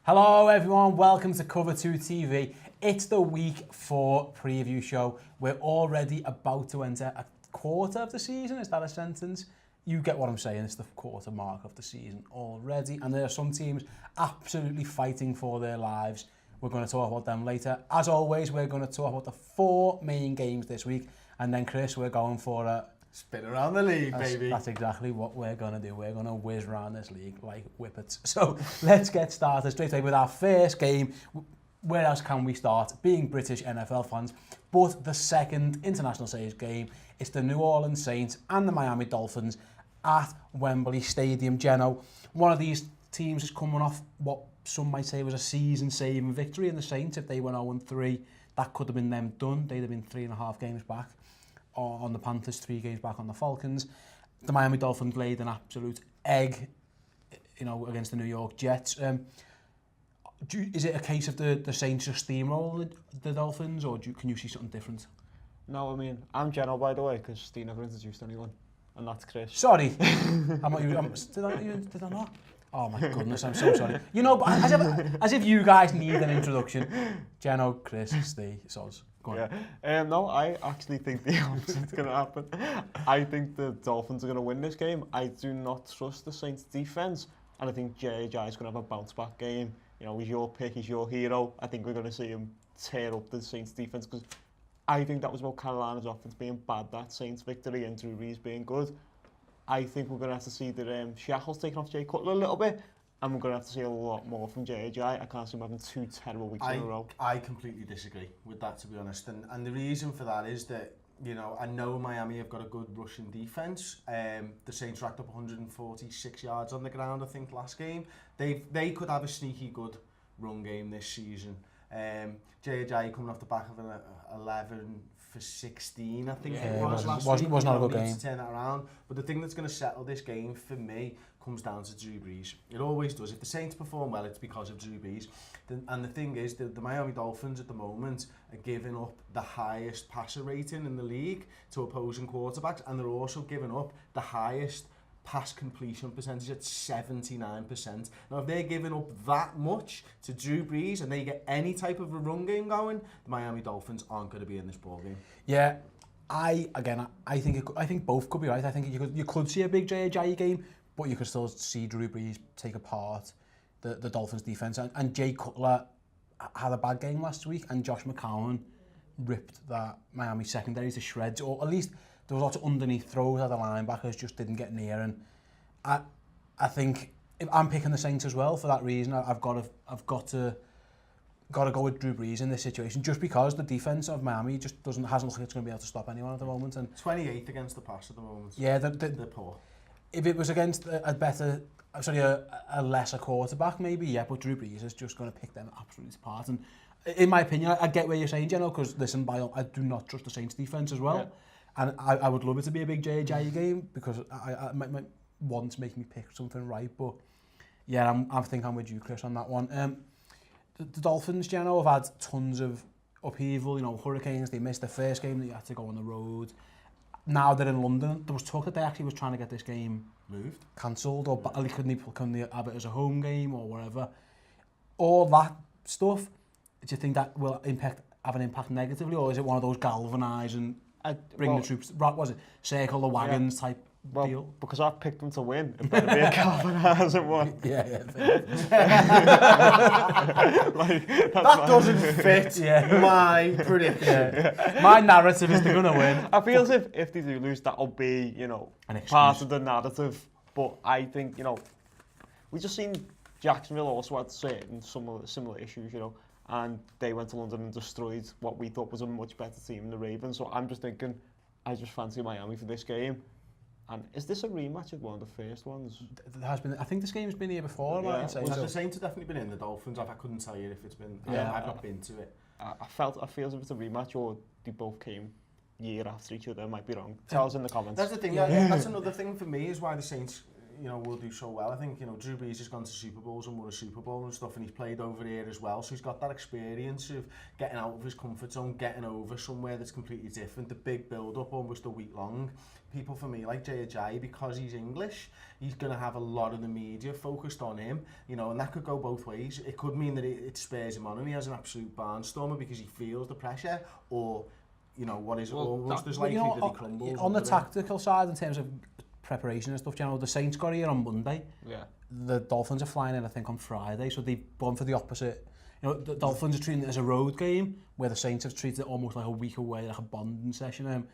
Hello everyone, welcome to Cover 2 TV. It's the week 4 preview show. We're already about to enter a quarter of the season. Is that a sentence? You get what I'm saying. It's the quarter mark of the season already. And there are some teams absolutely fighting for their lives. We're going to talk about them later. As always, we're going to talk about the 4 main games this week. And then Chris, we're going for a spin around the league, baby. That's exactly what we're going to do. We're going to whiz around this league like whippets. So let's get started straight away with our first game. Where else can we start? Being British NFL fans. But the second International Series game is the New Orleans Saints and the Miami Dolphins at Wembley Stadium. Jenno, one of these teams is coming off what some might say was a season-saving victory in the Saints. If they went 0-3, that could have been them done. They'd have been 3.5 games back on the Panthers, 3 games back on the Falcons. The Miami Dolphins laid an absolute egg, against the New York Jets. Is it a case of the Saints just steamroll the Dolphins, or can you see something different? No, I mean, I'm Jenno, by the way, because Steve never introduced anyone, and that's Chris. Sorry. Did I not? Oh my goodness, I'm so sorry. But as if you guys need an introduction. Jenno, Chris, Steve, Soz. Yeah. No, I actually think the opposite's going to happen. I think the Dolphins are going to win this game. I do not trust the Saints defense, and I think J.J. is going to have a bounce-back game. He's your pick, he's your hero. I think we're going to see him tear up the Saints defense, because I think that was about Carolina's offense being bad, that Saints victory, and Drew Brees being good. I think we're going to have to see the shackles taken off Jay Cutler a little bit, and we're going to have to see a lot more from J.J. I can't see him having 2 terrible weeks in a row. I completely disagree with that, to be honest. And the reason for that is that, I know Miami have got a good rushing defense. The Saints racked up 146 yards on the ground, I think, last game. They could have a sneaky good run game this season. J.J. coming off the back of an 11 for 16, I think it was last week. Wasn't a good game. To turn that around. But the thing that's going to settle this game for me comes down to Drew Brees. It always does. If the Saints perform well, it's because of Drew Brees. And the thing is, the Miami Dolphins at the moment are giving up the highest passer rating in the league to opposing quarterbacks, and they're also giving up the highest pass completion percentage at 79%. Now, if they're giving up that much to Drew Brees and they get any type of a run game going, the Miami Dolphins aren't going to be in this ball game. Yeah, I think both could be right. I think you could see a big J.J. game, but you could still see Drew Brees take apart the Dolphins defense. And Jay Cutler had a bad game last week, and Josh McCown ripped that Miami secondary to shreds, or at least there was lots of underneath throws that the linebackers just didn't get near. And I think if I'm picking the Saints as well for that reason. I've got to go with Drew Brees in this situation, just because the defense of Miami just hasn't looked like it's going to be able to stop anyone at the moment. And 28th against the pass at the moment. Yeah, they're poor. If it was against a lesser quarterback, maybe, yeah, but Drew Brees is just going to pick them absolutely apart. And in my opinion, I get where you're saying, Jenno, because listen, I do not trust the Saints defense as well. Yeah. And I would love it to be a big J.J. game, because I might want to make me pick something right. But yeah, I think I'm with you, Chris, on that one. The Dolphins, Jenno, have had tons of upheaval. Hurricanes, they missed the first game, they had to go on the road. Now they're in London. There was talk that they actually was trying to get this game moved, cancelled, or couldn't they have it as a home game or whatever. All that stuff, do you think that will have an impact negatively, or is it one of those galvanising, bring the troops, was it circle the wagons type deal? Because I've picked them to win, it better be a galvanising one. Yeah. That doesn't fit my prediction. My narrative is they're going to win. I feel as if they do lose, that'll be, part of the narrative. But I think, we've just seen Jacksonville also had certain similar issues, and they went to London and destroyed what we thought was a much better team in the Ravens. So I'm just thinking, I just fancy Miami for this game. And is this a rematch of one of the first ones? There has been. I think this game's been here before. Yeah. The Saints have definitely been in. The Dolphins, I couldn't tell you if it's been. Yeah, I've not been to it. I feel as if it's a rematch, or they both came year after each other. I might be wrong. Tell us in the comments. That's the thing. That's another thing for me, is why the Saints, you know, will do so well. I think, you know, Drew Brees has gone to Super Bowls and won a Super Bowl and stuff, and he's played over here as well, so he's got that experience of getting out of his comfort zone, getting over somewhere that's completely different, the big build-up, almost a week long. People for me like Jay Ajayi, because he's English, he's going to have a lot of the media focused on him, you know, and that could go both ways. It could mean that it spurs him on and he has an absolute barnstormer because he feels the pressure, or, you know, what is almost as likely that he crumbles. On the tactical side, in terms of preparation and stuff, Jenno, the Saints got here on Monday. Yeah. The Dolphins are flying in, I think, on Friday, so they've gone for the opposite. You know, the Dolphins are treating it as a road game, where the Saints have treated it almost like a week away, like a bonding session.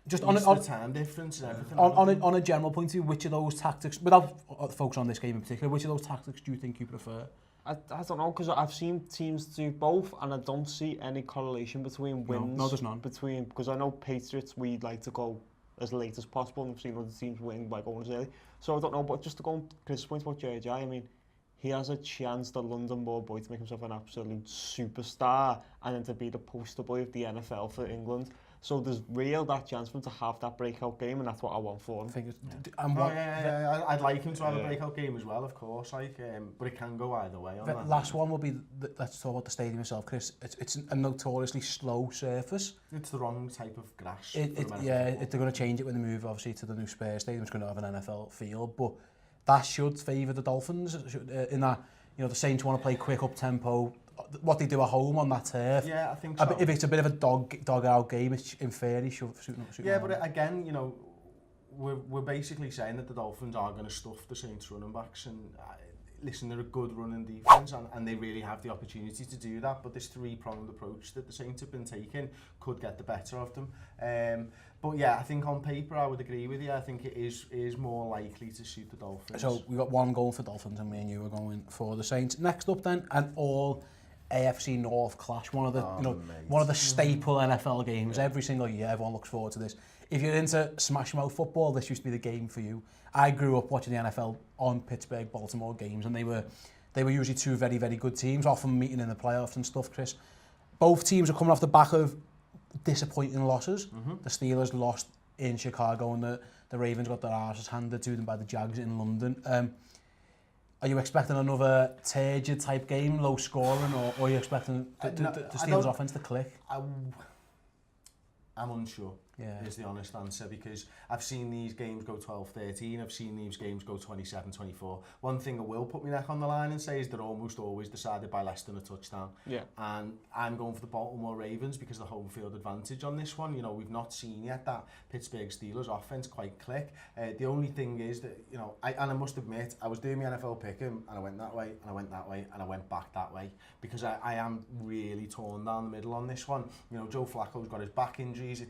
Just on the time difference and everything. On a general point of view, which of those tactics, without focus on this game in particular, which of those tactics do you think you prefer? I don't know, because I've seen teams do both, and I don't see any correlation between wins. No, there's none. Because I know Patriots, we'd like to go as late as possible, and we've seen other teams win by going as early. So I don't know, but just to go on Chris' point about JJ, I mean, he has a chance, the London-born boy, to make himself an absolute superstar, and then to be the poster boy of the NFL for England. So there's that chance for him to have that breakout game, and that's what I want for him. I think I'd like him to have a breakout game as well, of course, but it can go either way. The last one will be, let's talk about the stadium itself, Chris. It's a notoriously slow surface. It's the wrong type of grass. They're going to change it when they move, obviously, to the new Spurs stadium. It's going to have an NFL field, but that should favour the Dolphins in that, you know, the Saints want to play quick up-tempo, what they do at home on that turf. Yeah, I think so. If it's a bit of a dog-out game, it's in theory should suit Yeah, but again, you know, we're basically saying that the Dolphins are going to stuff the Saints running backs, and listen, they're a good running defence, and they really have the opportunity to do that, but this three-pronged approach that the Saints have been taking could get the better of them. But yeah, I think on paper I would agree with you. I think it is more likely to suit the Dolphins. So we got one goal for Dolphins, and me and you are going for the Saints. Next up then, an all AFC North clash, one of the staple NFL games. Every single year, everyone looks forward to this. If you're into smash mouth football, this used to be the game for you. I grew up watching the NFL on Pittsburgh, Baltimore games, and they were usually two very, very good teams, often meeting in the playoffs and stuff, Chris. Both teams are coming off the back of disappointing losses. The Steelers lost in Chicago, and the Ravens got their arses handed to them by the Jags in London. Are you expecting another turgid type game, low scoring, or are you expecting the Steelers offense to click? I'm unsure, is the honest answer, because I've seen these games go 12-13, I've seen these games go 27-24. One thing I will put my neck on the line and say is they're almost always decided by less than a touchdown. Yeah. And I'm going for the Baltimore Ravens because of the home field advantage on this one. You know, we've not seen yet that Pittsburgh Steelers offense quite click. The only thing is that, you know, I must admit, I was doing my NFL pick'em, and I went that way, and I went that way, and I went back that way, because I am really torn down the middle on this one. You know, Joe Flacco's got his back injuries.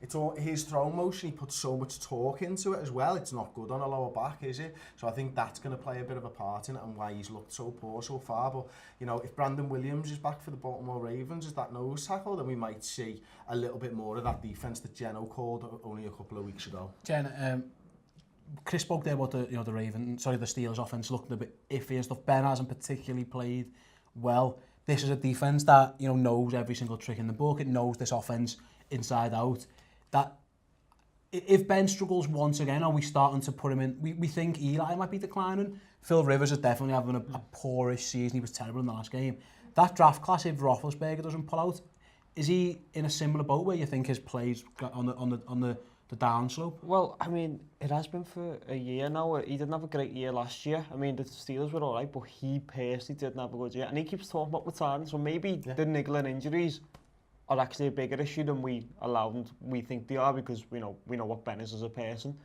It's all his throw motion. He puts so much torque into it as well. It's not good on a lower back, is it? So I think that's going to play a bit of a part in it, and why he's looked so poor so far. But you know, if Brandon Williams is back for the Baltimore Ravens as that nose tackle, then we might see a little bit more of that defense that Jenno called only a couple of weeks ago. Jen, Chris spoke there about the Steelers offense looking a bit iffy and stuff. Ben hasn't particularly played well. This is a defense that, you know, knows every single trick in the book. It knows this offense inside out. That if Ben struggles once again, are we starting to put him in? We think Eli might be declining. Phil Rivers is definitely having a poorish season. He was terrible in the last game. That draft class, if Roethlisberger doesn't pull out, is he in a similar boat where you think his plays on the downslope? Well, I mean, it has been for a year now. He didn't have a great year last year. I mean, the Steelers were all right, but he personally didn't have a good year. And he keeps talking about retirement, so maybe the niggling injuries are actually a bigger issue than we think they are, because we know what Ben is as a person.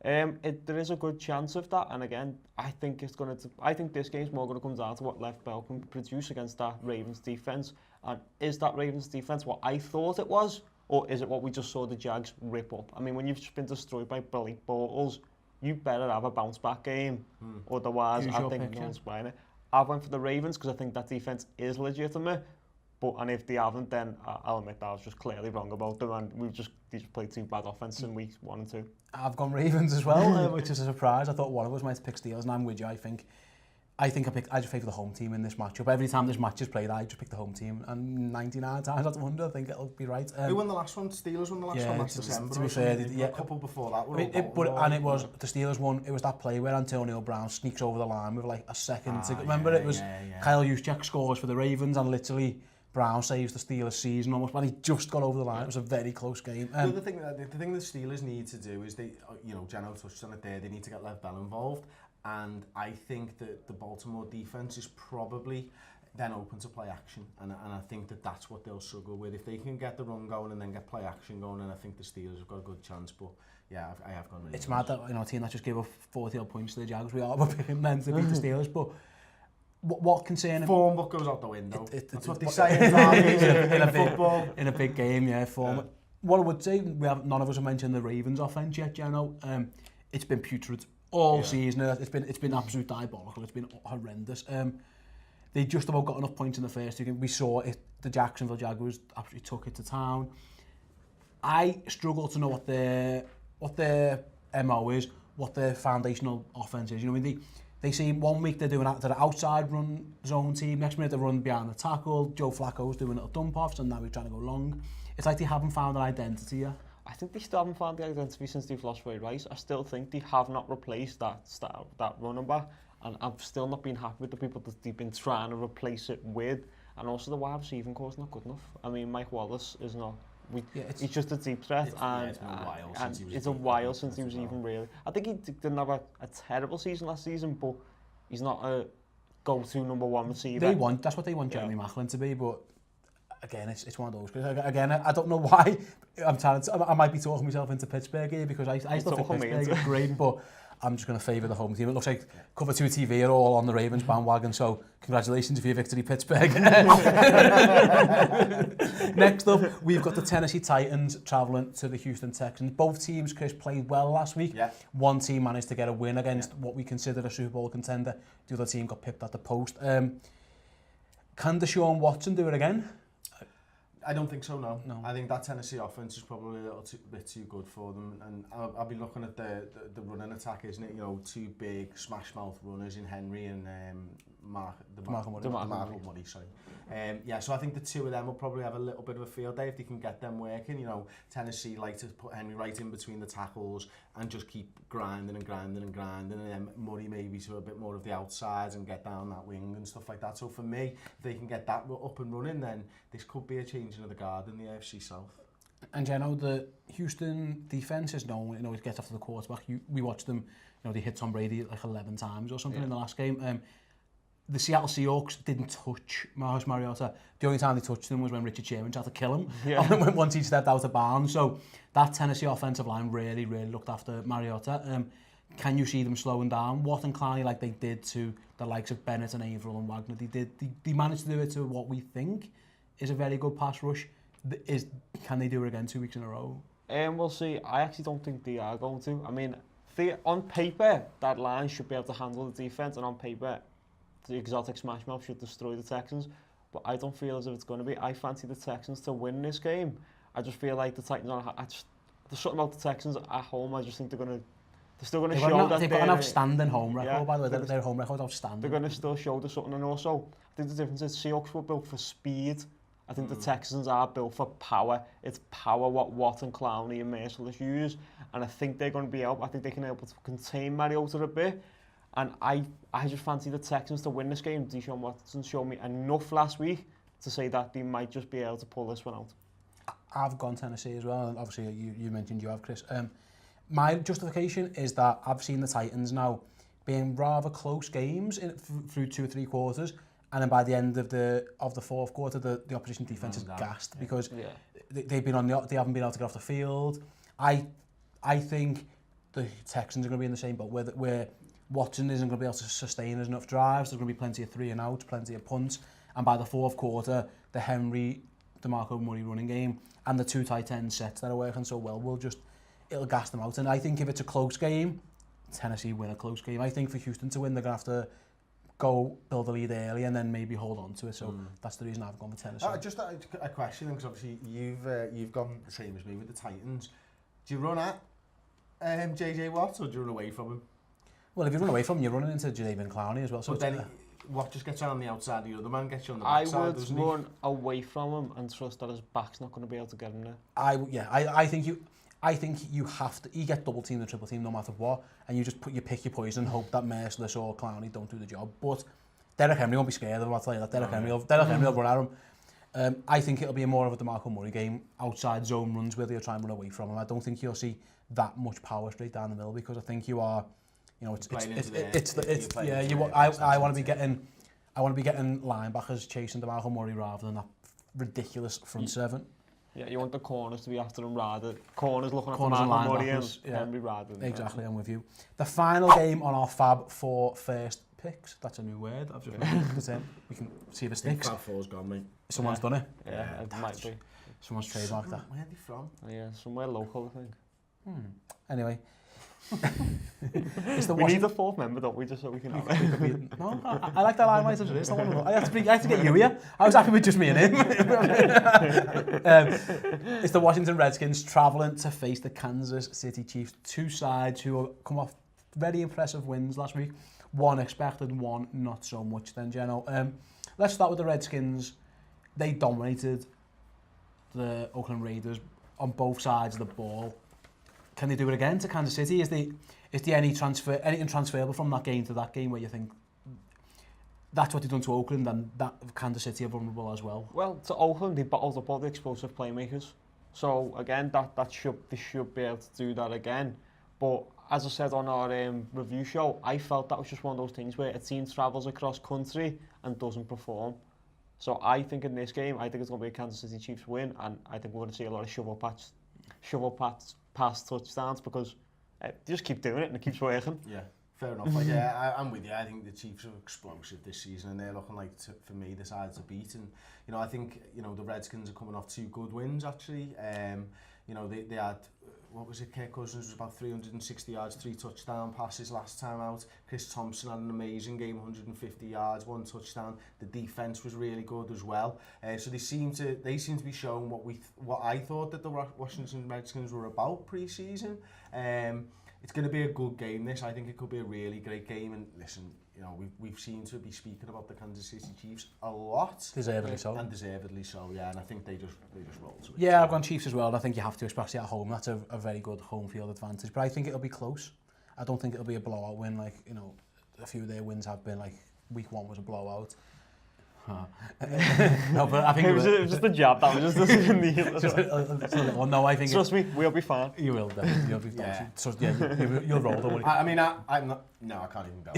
There is a good chance of that, and again, I think this game's more going to come down to what Lev Bell can produce against that Ravens defense. And is that Ravens defense what I thought it was, or is it what we just saw the Jags rip up? I mean, when you've just been destroyed by Billy Bortles, you better have a bounce back game. Otherwise, I think no one's buying it. I went for the Ravens because I think that defense is legitimate. And if they haven't, then I'll admit that I was just clearly wrong about them, and they just played two bad offenses in weeks 1 and 2. I've gone Ravens as well, which is a surprise. I thought one of us might pick Steelers, and I'm with you. I think I think I just favour the home team in this matchup. Every time this match is played, I just pick the home team, and 99 times out of 100, I think it'll be right. Who won the last one? Steelers won the last one last December. To be fair, a couple before that were it was the Steelers one. It was that play where Antonio Brown sneaks over the line with like a second to remember. It was Kyle Juszczyk scores for the Ravens, and literally Brown saves the Steelers season almost, but he just got over the line. It was a very close game. The thing the Steelers need to do is Jenno touched on it there. They need to get Lev Bell involved. And I think that the Baltimore defense is probably then open to play action. And I think that that's what they'll struggle with. If they can get the run going and then get play action going, and I think the Steelers have got a good chance. But yeah, I have gone really. It's mad that a team that just gave up 40-odd points to the Jags, we are picking them to beat the Steelers. But what concerning... Form book goes out the window. That's what they say in football. In a big game, yeah, form. Yeah. What I would say, none of us have mentioned the Ravens offense yet, Jenno. It's been putrid all season. It's been absolute diabolical. It's been horrendous. They just about got enough points in the first two games. We saw it. The Jacksonville Jaguars absolutely took it to town. I struggle to know what their MO is, what their foundational offense is. You know, I mean, they see 1 week they're doing the outside run zone team. Next minute they run behind the tackle. Joe Flacco's doing little dump offs, and now he's trying to go long. It's like they haven't found an identity yet. I think they still haven't found the identity since they've lost Ray Rice. I still think they have not replaced that running back, and I've still not been happy with the people that they've been trying to replace it with. And also the wide receiving core is not good enough. I mean, Mike Wallace is not. He's just a deep threat, it's a while since he was even really. I think he didn't have a terrible season last season, but he's not a go-to number one receiver. That's what they want Jeremy Maclin to be, but again, it's one of those. Again, I don't know why. I might be talking myself into Pittsburgh here because I still think Pittsburgh is great, but I'm just going to favour the home team. It looks like Cover 2 TV are all on the Ravens bandwagon, so congratulations for your victory, Pittsburgh. Next up, we've got the Tennessee Titans travelling to the Houston Texans. Both teams, Chris, played well last week. Yeah. One team managed to get a win against what we consider a Super Bowl contender. The other team got pipped at the post. Can Deshaun Watson do it again? I don't think so, no. I think that Tennessee offense is probably a little bit too good for them, and I'll be looking at the running attack, isn't it? You know, two big smash mouth runners in Henry and Marco Murray, sorry. So I think the two of them will probably have a little bit of a field day if they can get them working. You know, Tennessee like to put Henry right in between the tackles and just keep grinding, and then Murray maybe to a bit more of the outsides and get down that wing and stuff like that. So for me, if they can get that up and running, then this could be a changing of the guard in the AFC South. And you know, the Houston defense is known, you know, it gets after the quarterback. We watched them, you know, they hit Tom Brady like 11 times or something in the last game. The Seattle Seahawks didn't touch Marcus Mariota. The only time they touched him was when Richard Sherman tried to kill him once he stepped out of bounds. So that Tennessee offensive line really looked after Mariota. Can you see them slowing down? Watt and Clowney, like they did to the likes of Bennett and Averill and Wagner, they managed to do it to what we think is a very good pass rush. Can they do it again 2 weeks in a row? We'll see. I actually don't think they are going to. I mean, on paper, that line should be able to handle the defense, and on paper, the exotic smash mouth should destroy the Texans, but I don't feel as if it's going to be. I fancy the Texans to win this game. I just feel like the Titans there's something about the Texans at home. I just think they're still going to show that they've got an outstanding home record, by the way. Their home record outstanding. They're going to still show there's something, and also I think the difference is Seahawks were built for speed. I think the Texans are built for power. It's power what Watt and Clowney and Merciless use, and I think they're going to be able. I think they can be able to contain Mariota a bit. And I just fancy the Texans to win this game. Deshaun Watson showed me enough last week to say that they might just be able to pull this one out. I've gone Tennessee as well, and obviously you mentioned you have, Chris. My justification is that I've seen the Titans now being rather close games through 2 or 3 quarters, and then by the end of the fourth quarter, the opposition defense is gassed because they haven't been able to get off the field. I think the Texans are going to be in the same boat where Watson isn't going to be able to sustain enough drives. There's going to be plenty of 3 and outs, plenty of punts, and by the fourth quarter, the Henry, DeMarco Murray running game and the 2 tight end sets that are working so well it'll gas them out. And I think if it's a close game, Tennessee win a close game. I think for Houston to win, they're going to have to go build a lead early and then maybe hold on to it. So that's the reason I've gone with Tennessee. Just a question, because obviously you've gone the same as me with the Titans. Do you run at JJ Watt or do you run away from him? Well, if you run away from him, you're running into Jadavion Clowney as well. So But then what just gets on the outside, the other man gets you on the backside, I would doesn't run away from him and trust that his back's not going to be able to get him there. I think you have to. You get double teamed and triple teamed no matter what, and you just pick your poison and hope that Merciless or Clowney don't do the job. But Derek Henry won't be scared of him. I'll tell you that. Derek Henry will run at him. I think it'll be more of a DeMarco Murray game, outside zone runs where they'll try and run away from him. I don't think you'll see that much power straight down the middle because I think you are, I want to be getting linebackers chasing DeMarco Murray rather than that ridiculous front seven. Yeah, you want the corners to be after him corners looking at DeMarco Murray and Henry rather than exactly. I'm with you. The final game on our Fab 4 first picks. That's a new word. I've just looked it. We can see if it sticks. Fab 4's gone, mate. Someone's done it. Yeah, it might be. Someone's trademarked that. Where are they from? Yeah, somewhere local, I think. Anyway. We need a fourth member, don't we, just so we can have it. No, I like that limelight as it is. I have to get you here. I was happy with just me and him. It's the Washington Redskins travelling to face the Kansas City Chiefs. Two sides who have come off very impressive wins last week. One expected, one not so much then, Jenno. Let's start with the Redskins. They dominated the Oakland Raiders on both sides of the ball. Can they do it again to Kansas City? Is there anything transferable from that game to that game where you think that's what they've done to Oakland and that Kansas City are vulnerable as well? Well, to Oakland, they bottled up all the explosive playmakers. So again, they should be able to do that again. But as I said on our review show, I felt that was just one of those things where a team travels across country and doesn't perform. So I think in this game, I think it's going to be a Kansas City Chiefs win, and I think we're going to see a lot of shovel pass touchdowns because they just keep doing it and it keeps working. Yeah, fair enough. I'm with you. I think the Chiefs are explosive this season and they're looking like, for me, the side to beat. And, I think, the Redskins are coming off 2 good wins, actually. They had, what was it, Kirk Cousins was about 360 yards, 3 touchdown passes last time out. Chris Thompson had an amazing game, 150 yards, 1 touchdown. The defense was really good as well. So they seem to be showing what I thought that the Washington Redskins were about pre-season. It's going to be a good game, this. I think it could be a really great game. And listen, we've seen to be speaking about the Kansas City Chiefs a lot. Deservedly so. And deservedly so, yeah. And I think they just roll to it. Yeah, I've gone Chiefs as well. And I think you have to, especially at home. That's a very good home field advantage. But I think it'll be close. I don't think it'll be a blowout win like, a few of their wins have been. Like, week 1 was a blowout. No, but I think it was just a jab. That was just in the well, no, I think trust me, we'll be fine. You will, definitely. You'll be fine. So, you'll roll. Don't worry. I'm not. No, I can't even go.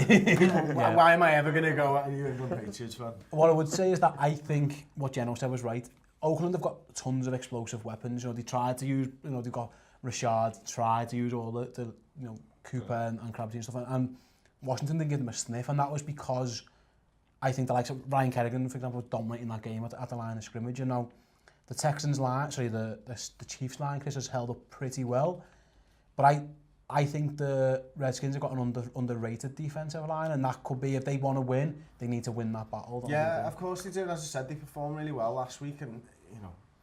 Why am I ever going to go at a New England Patriots fan? What I would say is that I think what Jenno said was right. Oakland have got tons of explosive weapons. They tried to use. They've got Rashad. Tried to use all the Cooper and Crabtree and stuff. And Washington didn't give them a sniff, and that was because I think the likes of Ryan Kerrigan, for example, was dominating that game at the line of scrimmage. The Texans line, the Chiefs line, Chris, has held up pretty well. But I think the Redskins have got an underrated defensive line, and that could be, if they want to win, they need to win that battle. Yeah, of course they do. As I said, they performed really well last week, and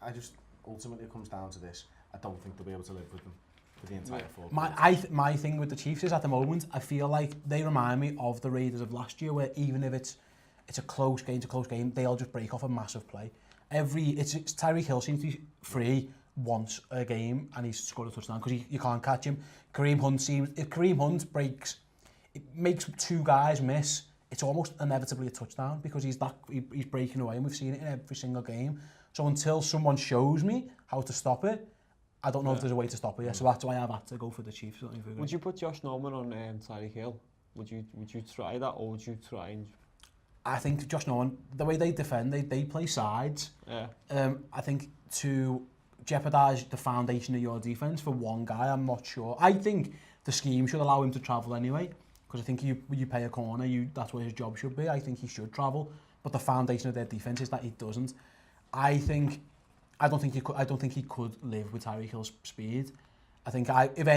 I just ultimately it comes down to this. I don't think they'll be able to live with them for the entire 4 quarters. My thing with the Chiefs is at the moment, I feel like they remind me of the Raiders of last year, where even if it's a close game, they'll just break off a massive play. It's Tyreek Hill seems to be free once a game and he's scored a touchdown because you can't catch him. If Kareem Hunt makes 2 guys miss, it's almost inevitably a touchdown because he's breaking away, and we've seen it in every single game. So until someone shows me how to stop it, I don't know if there's a way to stop it yet. So that's why I've had to go for the Chiefs. Would you put Josh Norman on Tyreek Hill? Would you try that, or would you try and... I think Josh Norman, the way they defend, they play sides. Yeah. I think to jeopardise the foundation of your defence for one guy, I'm not sure. I think the scheme should allow him to travel anyway, because I think you pay a corner, that's where his job should be. I think he should travel, but the foundation of their defence is that he doesn't. I don't think he could live with Tyreek Hill's speed. I think if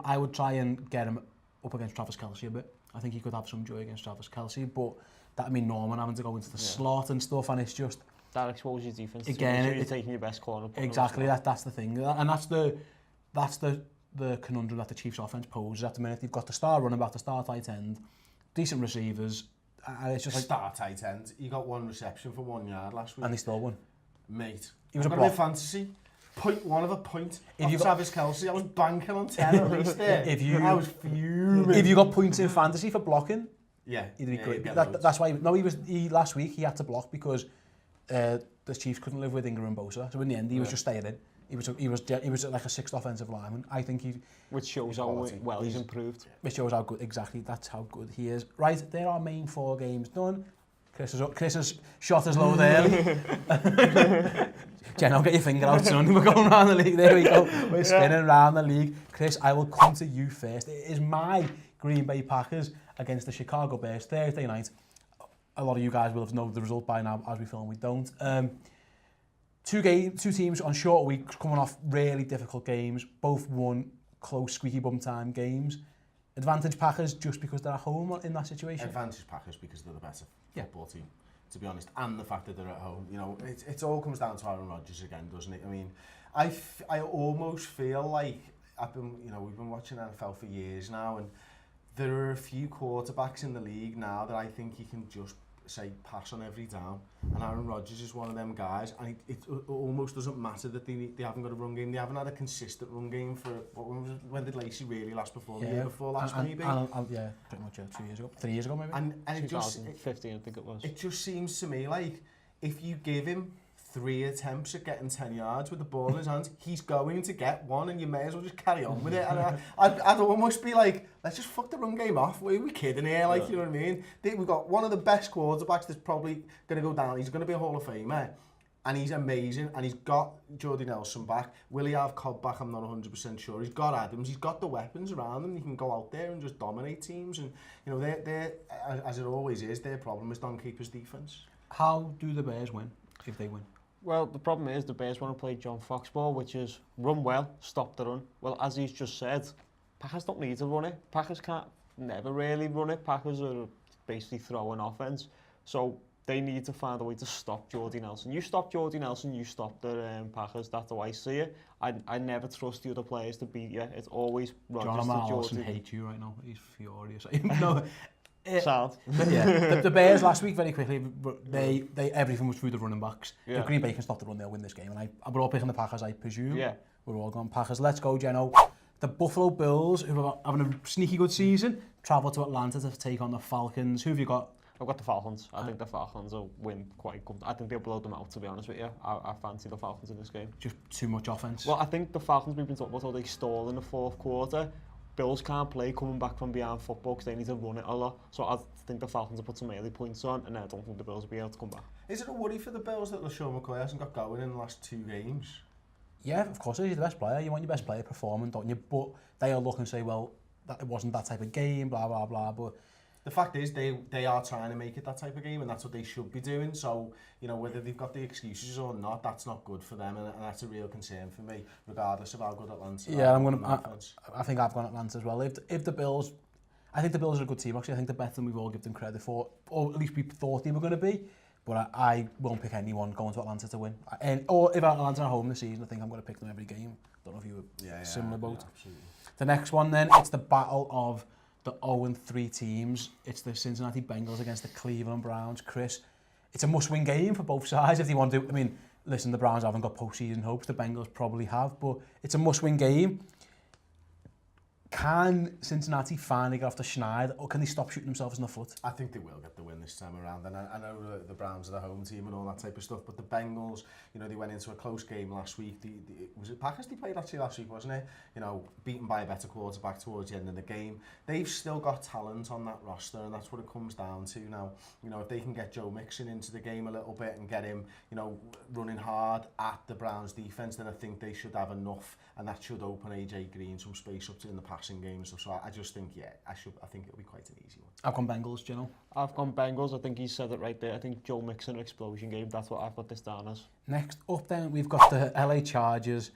I would try and get him up against Travis Kelce a bit. I think he could have some joy against Travis Kelce, but that'd mean Norman having to go into the slot and stuff, and it's just that exposes your defense. Again, you're taking your best corner. Exactly, that's the thing, and that's the the conundrum that the Chiefs offense poses at the minute. They've got the star running back, the star tight end, decent receivers, and it's just like... Star tight end. He got 1 reception for 1 yard last week. And he still won. Mate, He was a got a fantasy. 0.1 of a point. If you Travis Kelce, I was banking on 10 at least there. I was fuming. If you got points in fantasy for blocking, yeah, he'd be great. That's why. No, he last week he had to block because the Chiefs couldn't live with Ingram and Bosa. So in the end, he was just staying in. He was like a 6th offensive lineman. I think which shows how well he's improved. Which shows how good, exactly. That's how good he is. Right, there are main 4 games done. Chris has shot his load early. Jenno, get your finger out, son. We're going around the league. There we go. We're spinning around the league. Chris, I will come to you first. It is my Green Bay Packers against the Chicago Bears Thursday night. A lot of you guys will have known the result by now. As we film, we don't. Two teams on short weeks coming off really difficult games. Both won close, squeaky bum time games. Advantage Packers just because they're at home in that situation? Advantage Packers because they're the better football team, to be honest, and the fact that they're at home. You know, it all comes down to Aaron Rodgers again, doesn't it? I mean, I almost feel like we've been watching NFL for years now, and there are a few quarterbacks in the league now that I think you can just say pass on every down, and Aaron Rodgers is one of them guys, and it almost doesn't matter that they haven't got a run game. They haven't had a consistent run game for when did Lacey really last perform? The year before last, maybe. Yeah, pretty much 2 years ago, 3 years ago maybe. And it 2015, I think it was. It just seems to me like if you give him 3 attempts at getting 10 yards with the ball in his hands, he's going to get 1, and you may as well just carry on with it. And I'd almost be like, let's just fuck the run game off. We're kidding here, like, you know what I mean? We've got one of the best quarterbacks that's probably going to go down. He's going to be a Hall of Famer, and he's amazing, and he's got Jordy Nelson back. Will he have Cobb back? I'm not 100% sure. He's got Adams. He's got the weapons around him. He can go out there and just dominate teams. And, you know, they're as it always is, their problem is Don Keeper's defence. How do the Bears win, if they win? Well, the problem is the Bears want to play John Fox ball, which is run well, stop the run. Well, as he's just said, Packers don't need to run it. Packers can't never really run it. Packers are basically throwing offense. So they need to find a way to stop Jordy Nelson. You stop Jordy Nelson, you stop the Packers. That's how I see it. I never trust the other players to beat you. It's always Rodgers to Jordy. John hates you right now. He's furious. No. Sound. The Bears last week, very quickly, they everything was through the running backs. If Green Bay can stop the run, they'll win this game. And we're all picking the Packers, I presume. Yeah. We're all going Packers. Let's go, Jenno. The Buffalo Bills, who are having a sneaky good season, travel to Atlanta to take on the Falcons. Who have you got? I've got the Falcons. I think the Falcons will win quite good. I think they'll blow them out, to be honest with you. I fancy the Falcons in this game. Just too much offense? Well, I think the Falcons, we've been talking about how they stall in the 4th quarter. Bills can't play coming back from behind football because they need to run it a lot. So I think the Falcons will put some early points on, and I don't think the Bills will be able to come back. Is it a worry for the Bills that LaShawn McCoy hasn't got going in the last 2 games? Yeah, of course, he's the best player. You want your best player performing, don't you? But they'll look and say, well, it wasn't that type of game, blah, blah, blah. But the fact is, they are trying to make it that type of game, and that's what they should be doing. So, you know, whether they've got the excuses or not, that's not good for them, and that's a real concern for me, regardless of how good Atlanta are. Yeah, I think I've gone Atlanta as well. If the Bills, I think the Bills are a good team, actually. I think they're better than we've all given them credit for, or at least we thought they were going to be. But I won't pick anyone going to Atlanta to win. Or if Atlanta are home this season, I think I'm going to pick them every game. Don't know if you were similar boat. Absolutely. The next one then, it's the battle of the 0-3 teams. It's the Cincinnati Bengals against the Cleveland Browns. Chris, it's a must-win game for both sides if they want to. I mean, listen, the Browns haven't got postseason hopes. The Bengals probably have, but it's a must-win game. Can Cincinnati finally get off the schneid, or can they stop shooting themselves in the foot? I think they will get the win this time around, and I know the Browns are the home team and all that type of stuff, but the Bengals, you know, they went into a close game last week. Was it Packers they played actually last week, wasn't it? You know, beaten by a better quarterback towards the end of the game. They've still got talent on that roster, and that's what it comes down to now. You know, if they can get Joe Mixon into the game a little bit and get him, you know, running hard at the Browns defense, then I think they should have enough, and that should open AJ Green some space up to in the passing game and stuff. So I just think, I think it'll be quite an easy one. I've gone Bengals, Jenno. I've gone Bengals. I think he said it right there. I think Joe Mixon explosion game. That's what I've got this down as. Next up then, we've got the LA Chargers.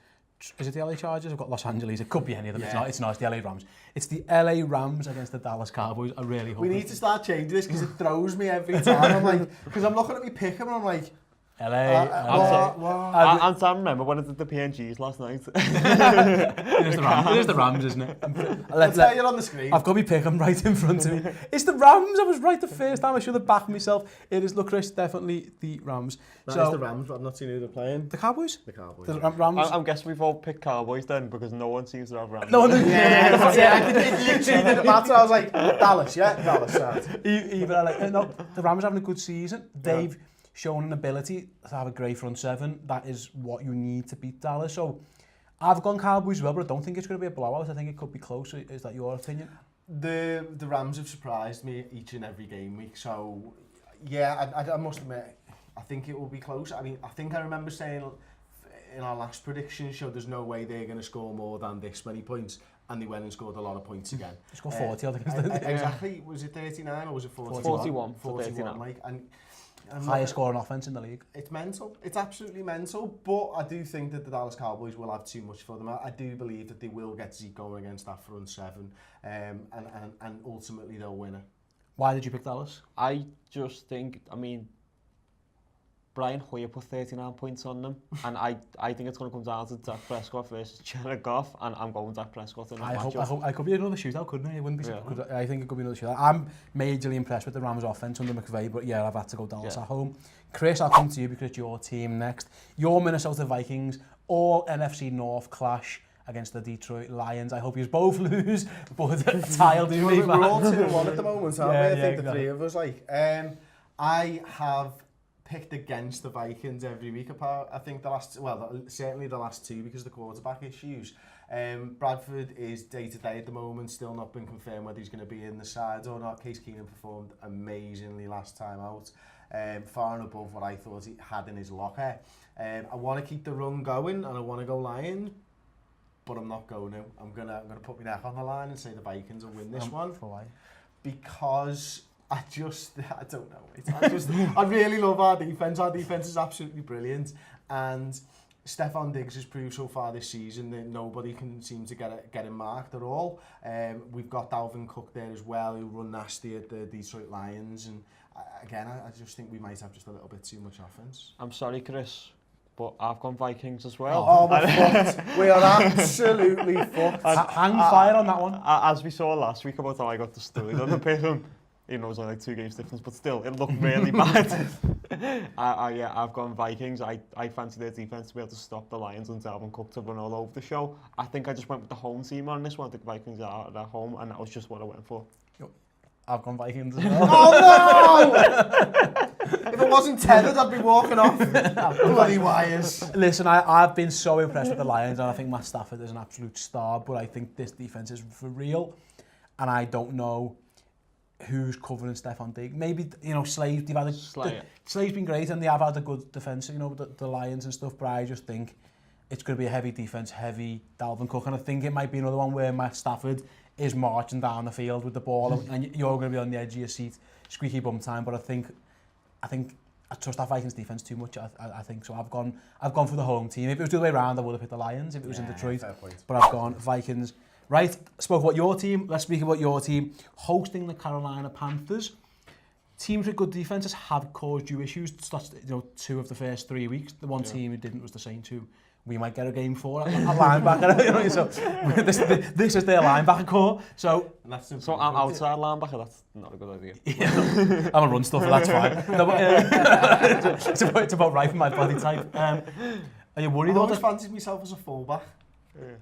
Is it the LA Chargers? I've got Los Angeles. It could be any of them. Yeah. It's not. It's the LA Rams. It's the LA Rams against the Dallas Cowboys. I really hope. We need to start changing this because it throws me every time. I'm like, because I'm looking at me pick 'em and I'm like, And Sam, remember when I did the PNGs last night? It is the Rams, isn't it? Let's say you're on the screen. I've got me pick, I'm right in front of me. It's the Rams. I was right the first time. I should have backed myself. It is, look, Chris, definitely the Rams. That is the Rams, but I've not seen who they're playing. The Cowboys? The Cowboys. The Rams. I'm guessing we've all picked Cowboys then, because no one seems to have Rams. No, yeah, it literally didn't matter. I was like, Dallas, yeah? Dallas, right. Even I like, no, the Rams are having a good season. They've shown an ability to have a great front seven. That is what you need to beat Dallas. So I've gone Cowboys as well, but I don't think it's going to be a blowout. I think it could be close. Is that your opinion? The Rams have surprised me each and every game week. So, yeah, I must admit, I think it will be close. I mean, I think I remember saying in our last prediction show, there's no way they're going to score more than this many points. And they went and scored a lot of points again. They scored 40, I think. Exactly. Was it 39 or was it 41? 41. 41, like, and highest scoring offense in the league. It's mental. It's absolutely mental. But I do think that the Dallas Cowboys will have too much for them. I do believe that they will get Zeke going against that front seven, and ultimately they'll win it. Why did you pick Dallas? I just think, I mean, Brian Hoyer put 39 points on them, and I think it's going to come down to Dak Prescott versus Jenno, and I'm going Dak Prescott in that matchup. I could be another shootout, couldn't it? It wouldn't be. Yeah. I think it could be another shootout. I'm majorly impressed with the Rams' offense under McVay, but yeah, I've had to go Dallas at home. Chris, I'll come to you because it's your team next. Your Minnesota Vikings, all NFC North clash against the Detroit Lions. I hope you both lose, but Ty'll do me. We're all 2-1 at the moment, aren't we? I think exactly. The three of us. I have picked against the Vikings every week. Apart, I think certainly the last two because of the quarterback issues. Bradford is day-to-day at the moment, still not been confirmed whether he's going to be in the side or not. Case Keenum performed amazingly last time out, far and above what I thought he had in his locker. I want to keep the run going and I want to go Lions, but I'm not going to. I'm gonna put my neck on the line and say the Vikings will win this one. For why? Because I don't know. I really love our defence. Our defence is absolutely brilliant. And Stephon Diggs has proved so far this season that nobody can seem to get him marked at all. We've got Dalvin Cook there as well, who run nasty at the Detroit Lions. And again, I just think we might have just a little bit too much offence. I'm sorry, Chris, but I've gone Vikings as well. Oh, we're fucked. We are absolutely fucked. Hang fire on that one. As we saw last week about how I got destroyed on the pick. You know, it was only like 2 games difference, but still, it looked really bad. I've gone Vikings. I fancy their defence to be able to stop the Lions and Dalvin Cook to run all over the show. I think I just went with the home team on this one. I think Vikings are at home, and that was just what I went for. I've gone Vikings as well. Oh no! If it wasn't tethered, I'd be walking off. Bloody wires. Listen, I've been so impressed with the Lions, and I think Matt Stafford is an absolute star, but I think this defence is for real, and I don't know who's covering Stephon Diggs. Maybe, Slade's been great and they have had a good defence, the Lions and stuff, but I just think it's going to be a heavy defence, heavy Dalvin Cook, and I think it might be another one where Matt Stafford is marching down the field with the ball and you're going to be on the edge of your seat, squeaky bum time, but I think I trust that Vikings defence too much, I think, so I've gone for the home team. If it was the other way around, I would have picked the Lions if it was in Detroit, but I've gone Vikings. Right, spoke about your team. Let's speak about your team. Hosting the Carolina Panthers. Teams with good defences have caused you issues. That's, 2 of the first 3 weeks. The one team who didn't was the Saints, who we might get a game for. A linebacker. So this is their linebacker core. So I'm outside linebacker. That's not a good idea. Yeah, I'm a run stuffer. That's fine. No, but, it's about right for my body type. Are you worried? I always fancied myself as a fullback.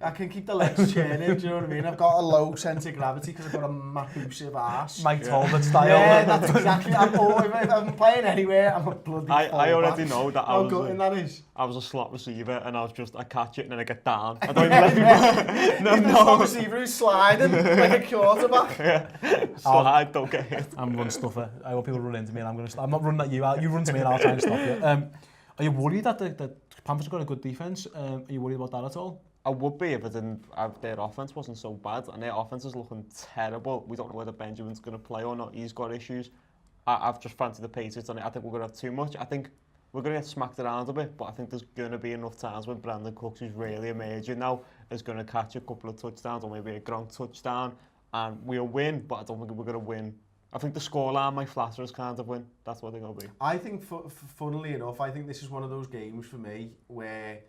I can keep the legs churning, do you know what I mean? I've got a low centre of gravity because I've got a massive arse. Mike Talbot style. Yeah, that's exactly. If I'm playing anywhere, I'm a bloody I already know that How good that is. I was a slot receiver and I catch it and then I get down. I don't even let people... No. Slot receiver who's sliding like a quarterback. Slide, don't get hit. I'm run stuffer. I want people to run into me and I'm not running at you. You run to me and I'll try and stop you. Are you worried that the Panthers have got a good defence? Are you worried about that at all? I would be if their offence wasn't so bad, and their offence is looking terrible. We don't know whether Benjamin's going to play or not. He's got issues. I've just fancied the Patriots on it. I think we're going to have too much. I think we're going to get smacked around a bit, but I think there's going to be enough times when Brandon Cooks, who's really emerging now, is going to catch a couple of touchdowns or maybe a ground touchdown, and we'll win, but I don't think we're going to win I think the scoreline might flatter us kind of win. That's what they're going to be. I think, funnily enough, I think this is one of those games for me where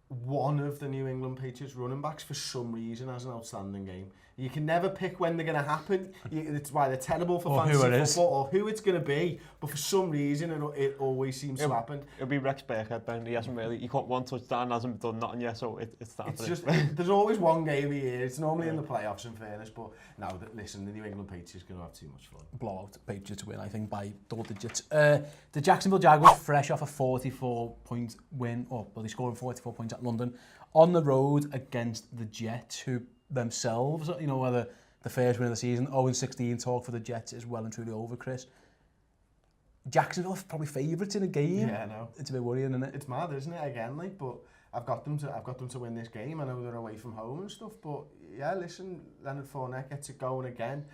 one of the New England Patriots running backs for some reason has an outstanding game. You can never pick when they're going to happen. It's why they're terrible for fantasy football or who it's going to be. But for some reason, it always seems to happen. It'll be Rex Burkhead then. He caught one touchdown, hasn't done nothing yet, so it's that. It's just, there's always one game a year. It's normally in the playoffs, in fairness. But no, listen, the New England Patriots are going to have too much fun. Blowout Patriots win, I think, by double digits. The Jacksonville Jaguars, fresh off a 44-point win, they scored 44 points at London, on the road against the Jets, who themselves, you know, whether the first win of the season, 0-16 talk for the Jets is well and truly over, Chris. Jacksonville are probably favourites in a game. Yeah, I know. It's a bit worrying, isn't it? It's mad, isn't it? Again, like, but I've got them to win this game. I know they're away from home and stuff, but yeah, listen, Leonard Fournette gets it going again.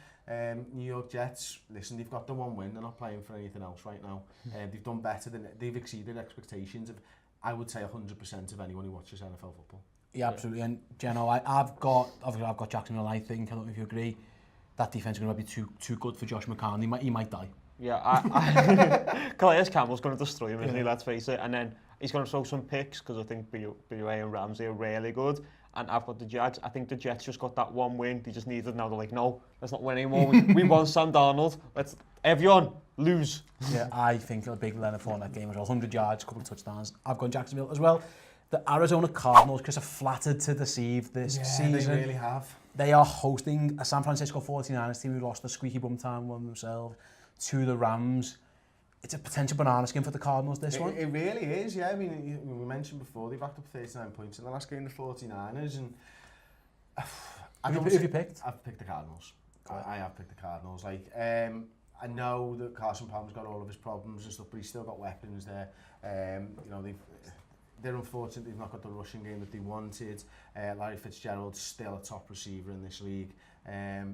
New York Jets, listen, they've got the one win. They're not playing for anything else right now. They've done better they've exceeded expectations of, I would say, 100% of anyone who watches NFL football. Yeah, absolutely. And Jenno, I've got Jacksonville. I think, I don't know if you agree, that defense is going to be too good for Josh McCown. He might die. Yeah, Calais Campbell's going to destroy him, isn't he? Let's face it. And then he's going to throw some picks because I think BUA and Ramsey are really good. And I've got the Jags. I think the Jets just got that one win. They just needed. Now they're like, no, let's not win anymore. We won Sam Darnold. Let's everyone lose. Yeah, I think a big Leonard Fournette game as well. 100 yards, a couple of touchdowns. I've gone Jacksonville as well. The Arizona Cardinals, Chris, are flattered to deceive this season. They really have. They are hosting a San Francisco 49ers team who lost the squeaky bum time one themselves to the Rams. It's a potential banana skin for the Cardinals, this one. It really is, yeah. I mean, we mentioned before, they've racked up 39 points in the last game, the 49ers. And who have you picked? I've picked the Cardinals. I have picked the Cardinals. Like, I know that Carson Palmer's got all of his problems and stuff, but he's still got weapons there. You know, they're unfortunate they've not got the rushing game that they wanted. Larry Fitzgerald's still a top receiver in this league. I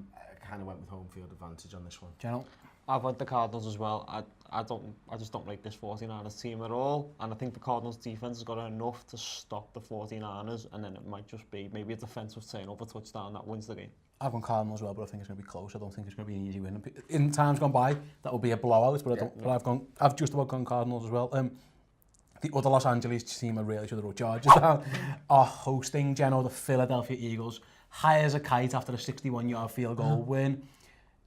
kind of went with home field advantage on this one. Jenno? I've had the Cardinals as well. I just don't like this 49ers team at all. And I think the Cardinals defense has got enough to stop the 49ers, and then it might just be maybe a defensive turnover touchdown that wins the game. I've gone Cardinals as well, but I think it's going to be close. I don't think it's going to be an easy win. In times gone by, that will be a blowout, but I've just about gone Cardinals as well. The other Los Angeles team, I really should have wrote Chargers down, are hosting, Jenno, the Philadelphia Eagles. High as a kite after a 61-yard field goal win.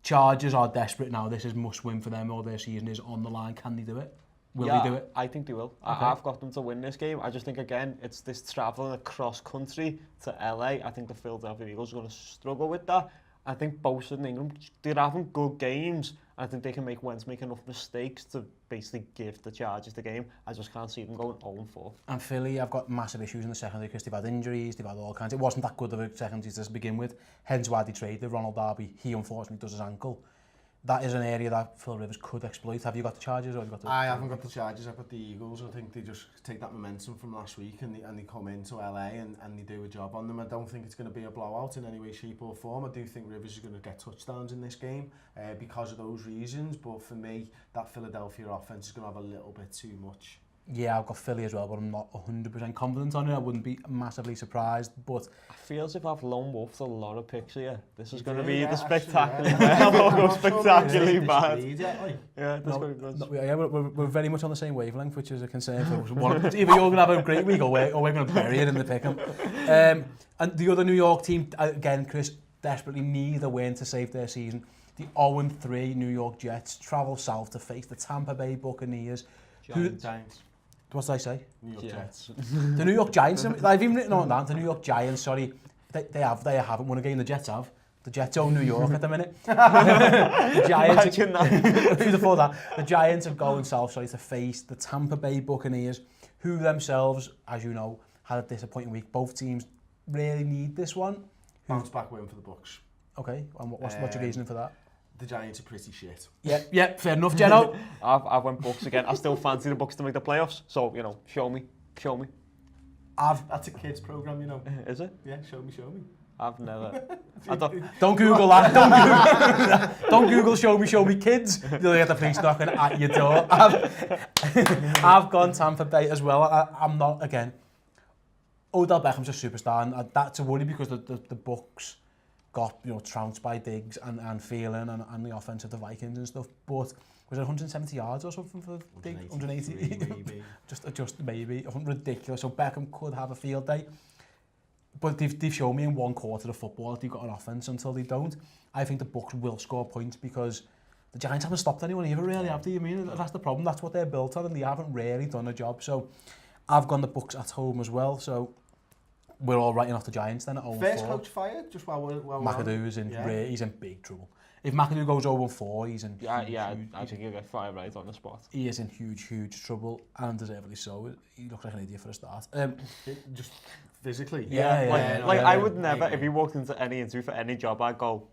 Chargers are desperate now. This is must win for them. All their season is on the line. Can they do it? Will they do it? I think they will. Okay. I've got them to win this game. I just think, again, it's this travelling across country to LA. I think the Philadelphia Eagles are going to struggle with that. I think both in England, they're having good games. I think they can make Wentz make enough mistakes to basically give the Chargers the game. I just can't see them going 0-4. And Philly, I've got massive issues in the secondary because they've had injuries, they've had all kinds. It wasn't that good of a secondary to begin with. Hence why they traded Ronald Darby. He unfortunately does his ankle. That is an area that Phil Rivers could exploit. Have you got the Chargers or have you got the... I haven't got the Chargers, I've got the Eagles. I think they just take that momentum from last week and they come into LA and they do a job on them. I don't think it's going to be a blowout in any way, shape or form. I do think Rivers is going to get touchdowns in this game because of those reasons. But for me, that Philadelphia offense is going to have a little bit too much. Yeah, I've got Philly as well, but I'm not 100% confident on it. I wouldn't be massively surprised, but... I feel as if I've lone wolfed a lot of picks here. This is going to be the spectacular. Yeah. Spectacularly bad. Yeah, that's very good. We're very much on the same wavelength, which is a concern for us. Either you're going to have a great week or we're going to bury it in the pick'em. And the other New York team, again, Chris, desperately need a win to save their season. The 0-3 New York Jets travel south to face the Tampa Bay Buccaneers. Giants. What did I say? New York Jets. The New York Giants. I've even written on that. The New York Giants. Sorry, they haven't won a game. The Jets have. The Jets own New York at the minute. The Giants. Who'd have thought that? The Giants are going south. Sorry, to face the Tampa Bay Buccaneers, who themselves, as you know, had a disappointing week. Both teams really need this one. Bounce back win for the Bucs. Okay, and what's your reasoning for that? The Giants are pretty shit. Yeah, fair enough, Jenno. I went Bucs again. I still fancy the Bucs to make the playoffs. So, you know, show me. That's a kids program, you know. Is it? Yeah, show me. I've never. Don't Google that. Don't Google show me kids. You'll get the police knocking at your door. I've gone Tampa Bay as well. I'm not, again, Odell Beckham's a superstar, and that's a worry because the Bucs got, you know, trounced by Diggs and Phelan and the offense of the Vikings and stuff. But was it 170 yards or something for Diggs? 180 maybe. just maybe. Ridiculous. So Beckham could have a field day. But they've shown me in one quarter of football that they've got an offense until they don't. I think the Bucs will score points because the Giants haven't stopped anyone either, really, have they? I mean, that's the problem. That's what they're built on, and they haven't really done a job. So I've gone the Bucs at home as well. So we're all writing off the Giants then at 0-4. First coach fired, just while we're McAdoo is he's in big trouble. If McAdoo goes 0-4, he's in I think he'll get fired right on the spot. He is in huge trouble, and deservedly so. He looks like an idiot for a start. Just physically. I would never, if he walked into any interview for any job, I'd go,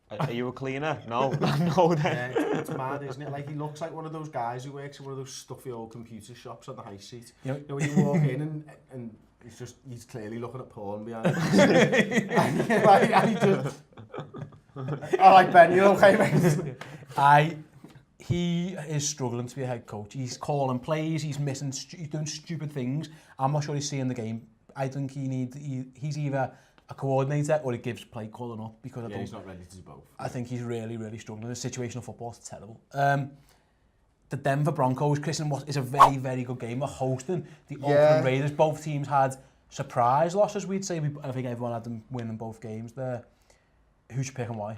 are you a cleaner? No, no. Then. Yeah, it's mad, isn't it? Like, he looks like one of those guys who works in one of those stuffy old computer shops on the high street. You know, when you walk in and he's clearly looking at porn behind him. and he just... All right, Ben, you're okay, mate? He is struggling to be a head coach. He's calling plays, he's doing stupid things. I'm not sure he's seeing the game. I think he's either a coordinator or he gives play calling up because he's not ready to do both. I think he's really struggling. The situational football is terrible. The Denver Broncos, Christian, is a very good game. We're hosting the Oakland Raiders. Both teams had surprise losses, we'd say. I think everyone had them winning both games there. Who's your pick and why?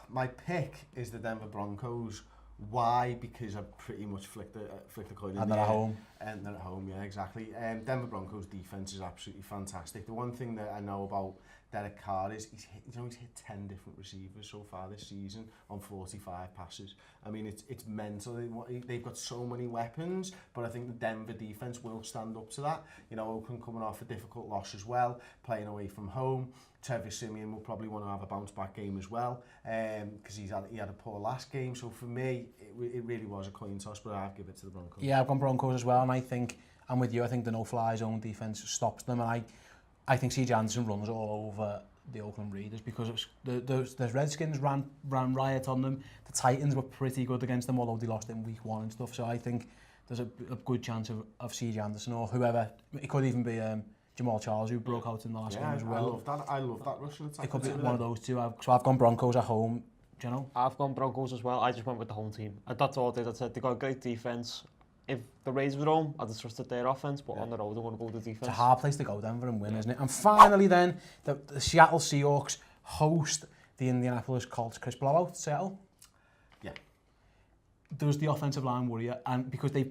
My pick is the Denver Broncos. Why? Because I pretty much flicked the coin. And they're at home. And they're at home, yeah, exactly. Denver Broncos defense is absolutely fantastic. The one thing that I know about Derek Carr is he's hit 10 different receivers so far this season on 45 passes. I mean, it's mental. They've got so many weapons, but I think the Denver defense will stand up to that. You know, Oakland coming off a difficult loss as well, playing away from home. Trevor Siemian will probably want to have a bounce-back game as well, because he had a poor last game. So for me, it really was a coin toss, but I'd give it to the Broncos. Yeah, I've gone Broncos as well, and I think, I'm with you, I think the no-fly zone defence stops them, and I think C.J. Anderson runs all over the Oakland Raiders because the Redskins ran riot on them. The Titans were pretty good against them, although they lost in week 1 and stuff. So I think there's a good chance of C.J. Anderson or whoever. It could even be Jamal Charles, who broke out in the last game as well. I love that rushing attack. It could be one of those two. So I've gone Broncos at home. Jenno? I've gone Broncos as well. I just went with the home team. That's all I did. I said they got a great defence. If the Raiders were home, I'd have trusted their offense, but on the road, I want to go with the defense. It's a hard place to go, Denver, and win, isn't it? And finally, then, the Seattle Seahawks host the Indianapolis Colts. Chris, blowout, Seattle? Yeah. Does the offensive line worry you? And because the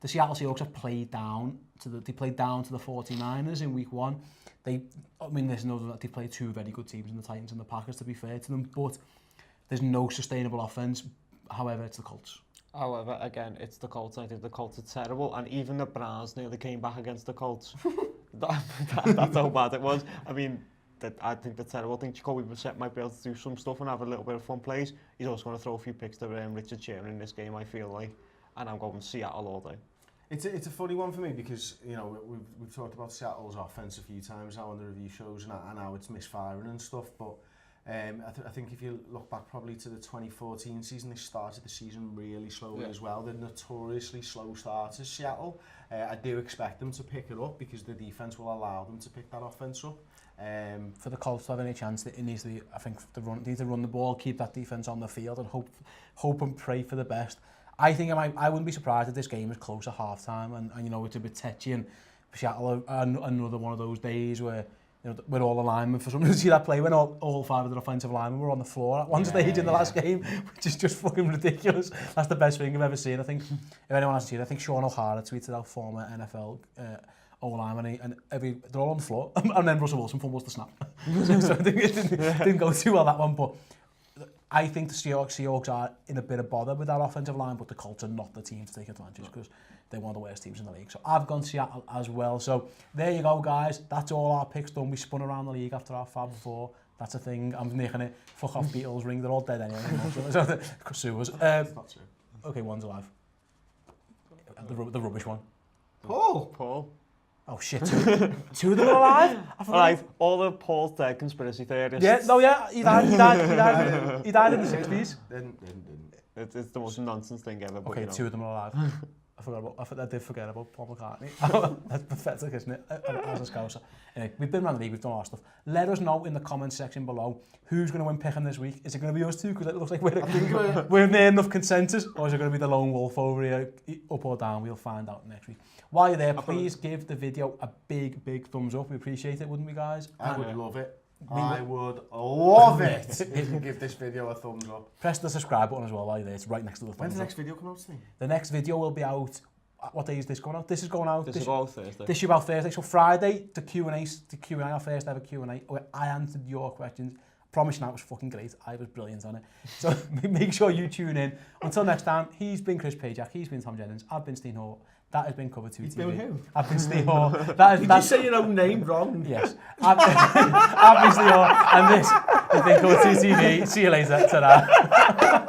Seattle Seahawks have played down to the 49ers in week 1. There's no that they played two very good teams in the Titans and the Packers, to be fair to them, but there's no sustainable offense. However, it's the Colts. However, again, it's the Colts. I think the Colts are terrible, and even the Browns nearly came back against the Colts. That's how bad it was. I mean, I think they're terrible. I think Jacoby Brissett might be able to do some stuff and have a little bit of fun plays. He's also going to throw a few picks to Richard Sherman in this game, I feel like, and I'm going Seattle all day. It's a funny one for me because, you know, we've talked about Seattle's offense a few times now on the review shows and how it's misfiring and stuff, but I think if you look back probably to the 2014 season, they started the season really slowly as well. They're notoriously slow starters, Seattle. I do expect them to pick it up because the defense will allow them to pick that offense up. For the Colts to have any chance, it needs to, I think, they need to run the ball, keep that defense on the field, and hope and pray for the best. I think I wouldn't be surprised if this game is close at half-time, and you know, it's a bit tetchy, and Seattle another one of those days where, you know, we're all the linemen. For some reason, see that play when all 5 of the offensive linemen were on the floor at one stage in the last game, which is just fucking ridiculous. That's the best thing I've ever seen. I think, if anyone hasn't seen it, I think Sean O'Hara tweeted out, former NFL O-lineman, and they're all on the floor, and then Russell Wilson fumbles the snap. So I think it didn't go too well, that one, but I think the Seahawks are in a bit of bother with that offensive line, but the Colts are not the team to take advantage because they're one of the worst teams in the league. So I've gone Seattle as well. So there you go, guys. That's all our picks done. We spun around the league after our Fab Four. That's a thing. I'm nicking it. Fuck off Beatles ring. They're all dead anyway. Sue us. Okay, one's alive. The rubbish one. Paul. Oh shit, two of them are alive? Alright, all the Paul's dead conspiracy theorists. Yeah, he died in the 60s. It's the most nonsense thing ever. But, okay, you know. 2 of them are alive. I did forget about Paul McCartney. That's pathetic, isn't it? As a Scouser. Anyway, we've been around the league, we've done all our stuff. Let us know in the comments section below who's going to win Pickham this week. Is it going to be us two? Because it looks like we're near enough consensus. Or is it going to be the lone wolf over here, up or down? We'll find out next week. While you're there, please give the video a big thumbs up. We appreciate it, wouldn't we, guys? I would love it. I would love it if you give this video a thumbs up. Press the subscribe button as well while you're there. It's right next to the thumbs up. When's the next video come out, Steve? The next video will be out. What day is this going out? This is going out. This is about Thursday. This should be out Thursday. So Friday, the Q&A, our first ever Q&A, where I answered your questions. Promise you that was fucking great. I was brilliant on it. So make sure you tune in. Until next time, he's been Chris Pajak, he's been Tom Jennings, I've been Steen Hall. That has been Cover 2 You've TV. been who? I've been Steen Hall. Did you say your own name wrong? Yes. I've been Steen Hall, and this has been Cover 2 TV. See you later. Ta-da.